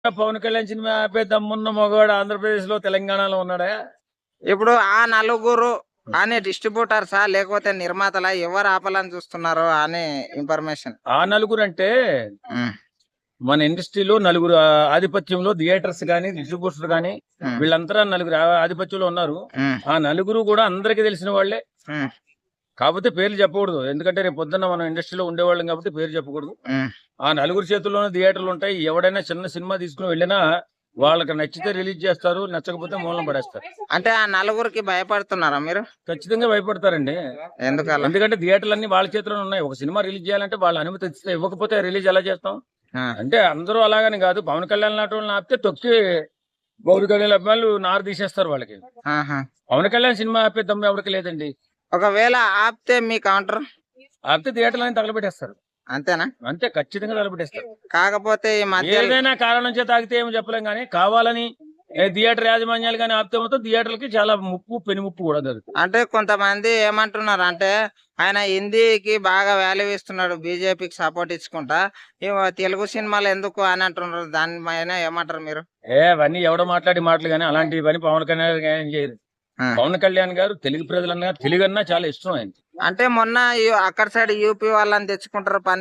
Pawan Kalyan cinema ఆపే దమ్మున్న మగవాడు ఆంధ్రప్రదేశ్ లో తెలంగాణలో ఉన్నాడా? ఇప్పుడు ఆ నలుగురు అనే డిస్ట్రిబ్యూటర్సా లేకపోతే నిర్మాతల ఎవరు ఆపాలని చూస్తున్నారు అనే ఇన్ఫర్మేషన్. ఆ నలుగురు అంటే మన ఇండస్ట్రీలో నలుగురు ఆధిపత్యంలో థియేటర్స్ గానీ డిస్ట్రిబ్యూటర్స్ గానీ వీళ్ళంతా నలుగురు ఆధిపత్యంలో ఉన్నారు. ఆ నలుగురు కూడా అందరికీ తెలిసిన వాళ్ళే. కాకపోతే పేర్లు చెప్పకూడదు, ఎందుకంటే రేపు పొద్దున్న మనం ఇండస్ట్రీలో ఉండేవాళ్ళం కాబట్టి పేరు చెప్పకూడదు. ఆ నలుగురు చేతుల్లోనే థియేటర్లు ఉంటాయి. ఎవడైనా చిన్న సినిమా తీసుకుని వెళ్ళినా వాళ్ళకి నచ్చితే రిలీజ్ చేస్తారు, నచ్చకపోతే మూలం పడేస్తారు. అంటే ఆ నలుగురికి భయపడుతున్నారా మీరు? ఖచ్చితంగా భయపడతారండి. ఎందుకలా? ఎందుకంటే థియేటర్లు అన్ని వాళ్ళ చేతిలోనే ఉన్నాయి. ఒక సినిమా రిలీజ్ చేయాలంటే వాళ్ళ అనుమతి ఇస్తే, ఇవ్వకపోతే రిలీజ్ ఎలా చేస్తాం? అంటే అందరూ అలాగని కాదు, పవన్ కళ్యాణ్ లాంటి వాళ్ళని ఆపితే తొక్కి పవన్ కళ్యాణ్ అభిమానులు నారు తీసేస్తారు వాళ్ళకి. పవన్ కళ్యాణ్ సినిమా ఆపే దమ్ము ఎవరికి లేదండి. ఒకవేళ ఆపితే మీ కౌంటర్ ఆపితే థియేటర్లు అని తగలబెట్టేస్తారు. అంతేనా? అంతే, ఖచ్చితంగా తగలబెట్టేస్తారు. కాకపోతే ఈ మధ్య ఏదైనా కారణం చేత ఆగితే ఏమో చెప్పలేం, కానీ కావాలని థియేటర్ యాజమాన్యాలు కానీ ఆపితే మొత్తం థియేటర్లకి చాలా ముప్పు, పెను ముప్పు కూడా జరుగుతుంది. అంటే కొంతమంది ఏమంటున్నారు అంటే ఆయన హిందీకి బాగా వాల్యూ ఇస్తున్నాడు, బీజేపీకి సపోర్ట్ ఇచ్చుకుంటా, తెలుగు సినిమాలు ఎందుకు అని అంటున్నారు. దాని పైన ఏమంటారు మీరు? అవన్నీ ఎవడో మాట్లాడి మాటలు, కానీ అలాంటి పని పవన్ కళ్యాణ్ ఏం చేయరు. పవన్ కళ్యాణ్ గారు తెలుగు ప్రజలన్నా, తెలుగు అన్నా చాలా ఇష్టం ఆయన. అంటే మొన్న అక్కడ సైడ్ యూపీ వాళ్ళని తెచ్చుకుంటారు పని